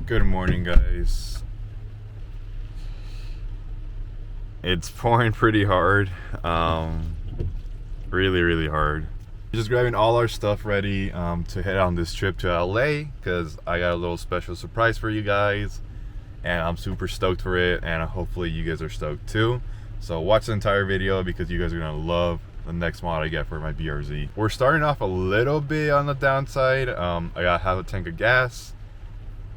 Good morning, guys. It's pouring pretty hard. Really hard. Just grabbing all our stuff ready to head on this trip to LA because I got a little special surprise for you guys and I'm super stoked for it, and hopefully you guys are stoked too. So watch the entire video because you guys are gonna love the next mod I get for my BRZ. We're starting off a little bit on the downside. I got half a tank of gas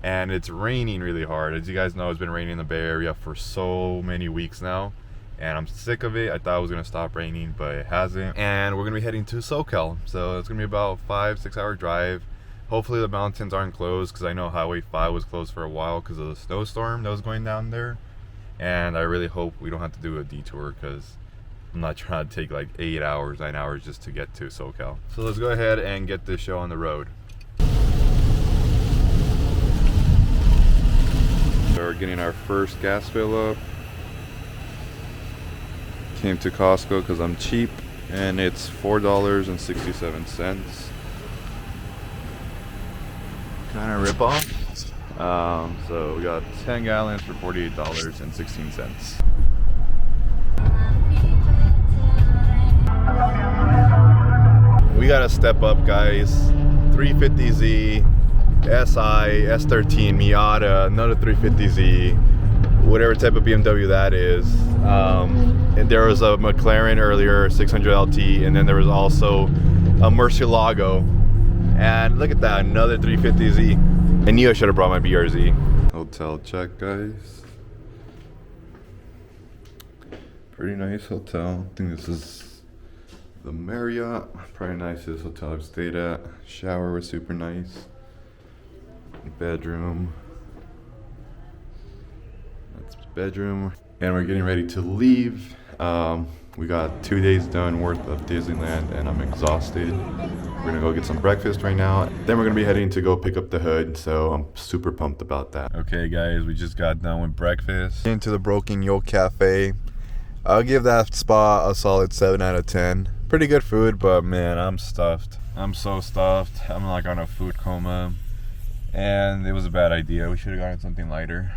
and it's raining really hard. As you guys know, it's been raining in the Bay Area for so many weeks now and I'm sick of it. I thought it was gonna stop raining, but it hasn't. And we're gonna be heading to SoCal, so it's gonna be about 5-6 hour drive. Hopefully the mountains aren't closed because I know Highway 5 was closed for a while because of the snowstorm that was going down there. And I really hope we don't have to do a detour because I'm not trying to take like 8 hours, 9 hours just to get to SoCal. So let's go ahead and get this show on the road. So we're getting our first gas fill up. Came to Costco because I'm cheap and it's $4.67. Kind of rip off. So we got 10 gallons for $48.16. We gotta step up, guys. 350Z, SI, S13, Miata, another 350Z, whatever type of BMW that is. And there was a McLaren earlier, 600 LT, and then there was also a Murcielago. And look at that, another 350Z. I knew I should have brought my BRZ. Hotel check, guys. Pretty nice hotel. I think this is the Marriott. Probably nicest hotel I've stayed at. Shower was super nice. Bedroom. That's bedroom. And we're getting ready to leave. We got 2 days done worth of Disneyland and I'm exhausted. We're gonna go get some breakfast right now. Then we're gonna be heading to go pick up the hood, so I'm super pumped about that. Okay guys, we just got done with breakfast. Into the Broken Yolk Cafe. I'll give that spot a solid 7 out of 10. Pretty good food, but man, I'm stuffed. I'm so stuffed. I'm like on a food coma. And it was a bad idea. We should have gotten something lighter.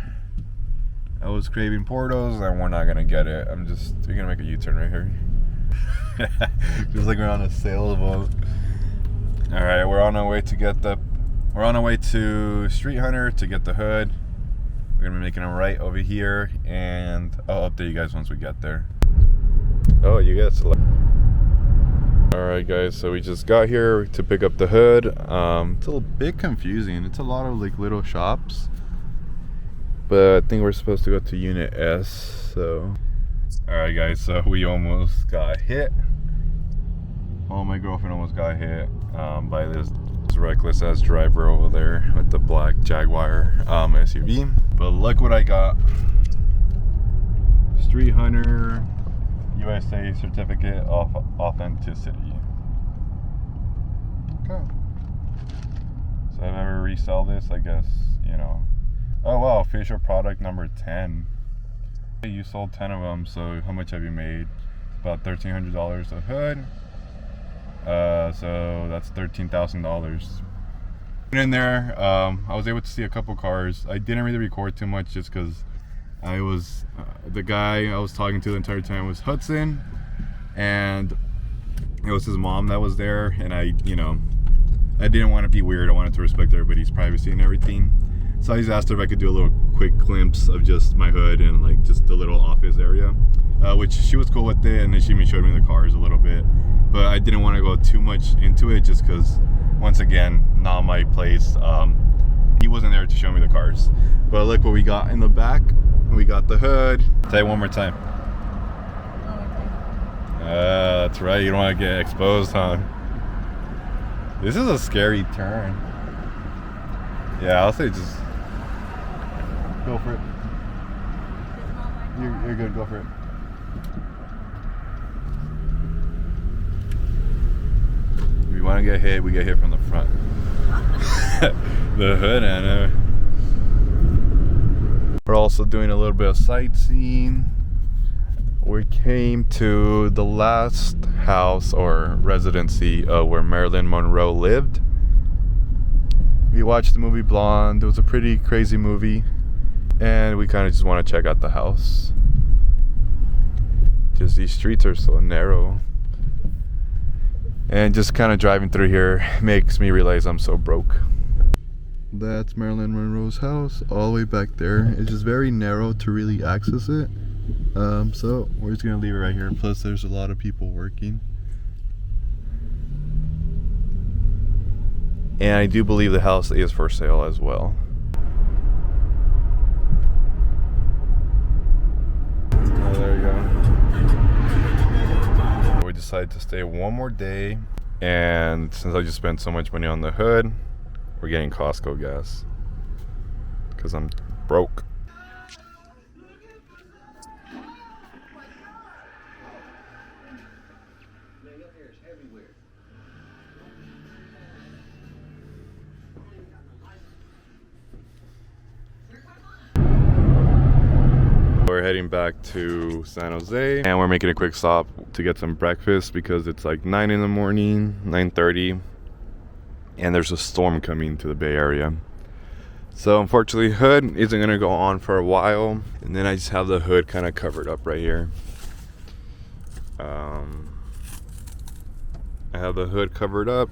I was craving Portos and we're not gonna get it. We're gonna make a U-turn right here. Just like we're on a sailboat. All right, we're on our way to Streethunter to get the hood. We're gonna be making a right over here and I'll update you guys once we get there. Oh, you got select. All right guys, so we just got here to pick up the hood. It's a little bit confusing. It's a lot of like little shops, but I think we're supposed to go to Unit S. So, all right guys, so we almost got hit. Oh, my girlfriend almost got hit by this reckless ass driver over there with the black Jaguar SUV. But look what I got. Streethunter USA certificate of authenticity. Okay. So if I ever resell this, I guess, you know. Oh wow, official product number 10. You sold 10 of them, so how much have you made? About $1,300 a hood. So that's $13,000. In there, I was able to see a couple cars. I didn't really record too much just because I was the guy I was talking to the entire time was Hudson, and it was his mom that was there. And I didn't want to be weird. I wanted to respect everybody's privacy and everything. So I just asked her if I could do a little quick glimpse of just my hood and like just the little office area, which she was cool with it. And then she even showed me the cars a little bit. But I didn't want to go too much into it just because, once again, not my place. He wasn't there to show me the cars. But look what we got in the back. We got the hood. Say it one more time. That's right. You don't want to get exposed, huh? This is a scary turn. Yeah, I'll say just go for it. You're good. Go for it. We want to get hit, we get hit from the front. The hood, Anna. We're also doing a little bit of sightseeing. We came to the last house or residency where Marilyn Monroe lived. We watched the movie Blonde. It was a pretty crazy movie, and we kind of just want to check out the house. Just these streets are so narrow, and just kind of driving through here makes me realize I'm so broke. That's Marilyn Monroe's house all the way back there. It's just very narrow to really access it. So we're just gonna leave it right here. Plus there's a lot of people working. And I do believe the house is for sale as well. Oh, there you go. We decided to stay one more day. And since I just spent so much money on the hood, we're getting Costco gas because I'm broke. We're heading back to San Jose, and we're making a quick stop to get some breakfast because it's like 9 in the morning, 9:30. And there's a storm coming to the Bay Area. So unfortunately, hood isn't gonna go on for a while. And then I just have the hood kind of covered up right here. I have the hood covered up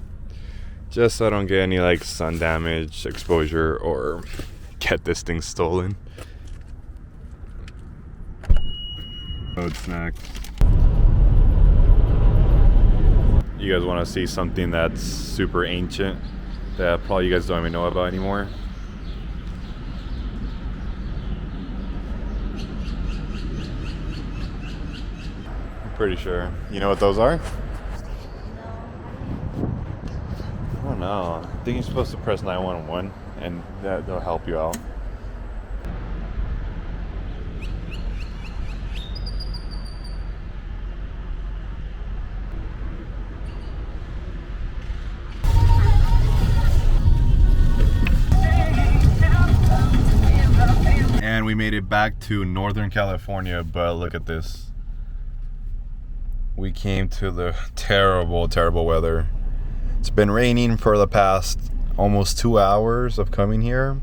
just so I don't get any like sun damage, exposure, or get this thing stolen. Road snack. You guys want to see something that's super ancient that probably you guys don't even know about anymore? I'm pretty sure. You know what those are? I don't know. I think you're supposed to press 911 and they'll help you out. And we made it back to Northern California, but look at this. We came to the terrible, terrible weather. It's been raining for the past almost 2 hours of coming here.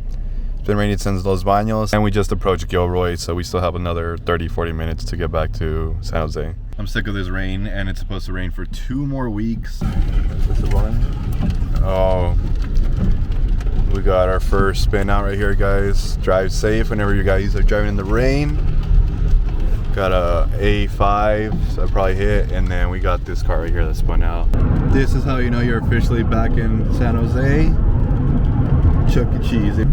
It's been raining since Los Baños, and we just approached Gilroy, so we still have another 30-40 minutes to get back to San Jose. I'm sick of this rain, and it's supposed to rain for 2 more weeks. Oh. We got our first spin out right here, guys. Drive safe whenever you guys are driving in the rain. Got a A5, so I probably hit, and then we got this car right here that spun out. This is how you know you're officially back in San Jose. Chuck E. Cheese.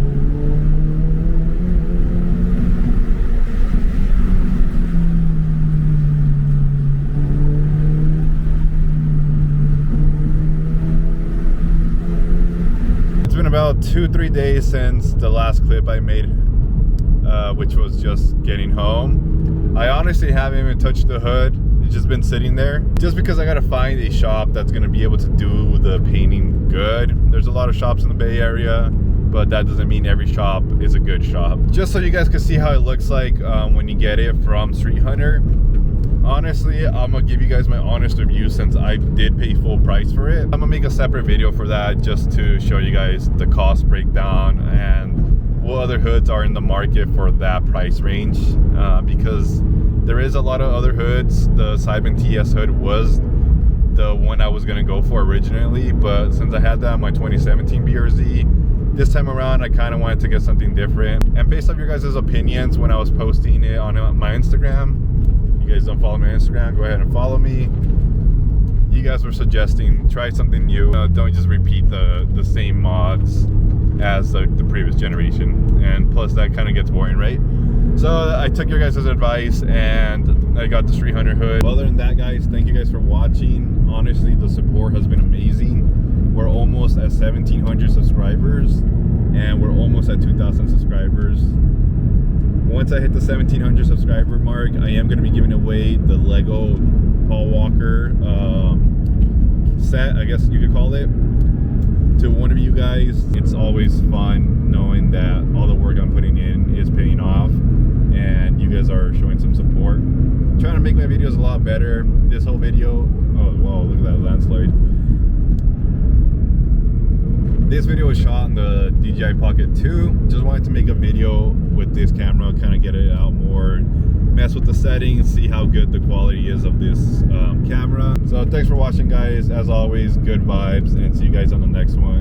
About 2-3 days since the last clip I made, which was just getting home. I honestly haven't even touched the hood. It's just been sitting there just because I gotta find a shop that's gonna be able to do the painting good. There's a lot of shops in the Bay Area, but that doesn't mean every shop is a good shop. Just so you guys can see how it looks like when you get it from Streethunter. Honestly, I'm gonna give you guys my honest review since I did pay full price for it. I'm gonna make a separate video for that just to show you guys the cost breakdown and what other hoods are in the market for that price range, because there is a lot of other hoods. The Cyben TS hood was the one I was gonna go for originally, but since I had that on my 2017 BRZ, this time around I kind of wanted to get something different. And based off your guys' opinions when I was posting it on my Instagram, you guys don't follow me on Instagram, go ahead and follow me. You guys were suggesting try something new. Don't just repeat the same mods as the previous generation, and plus that kind of gets boring, right? So I took your guys' advice and I got the Streethunter hood. Other than that, guys, thank you guys for watching. Honestly, the support has been amazing. We're almost at 1,700 subscribers and we're almost at 2,000 subscribers. Once I hit the 1,700 subscriber mark, I am going to be giving away the Lego Paul Walker set, I guess you could call it, to one of you guys. It's always fun knowing that all the work I'm putting in is paying off and you guys are showing some support. I'm trying to make my videos a lot better. This whole video, oh wow, look at that landslide. This video was shot on the DJI Pocket 2. Just wanted to make a video with this camera, kind of get it out more, mess with the settings, see how good the quality is of this camera. So thanks for watching, guys. As always, good vibes, and see you guys on the next one.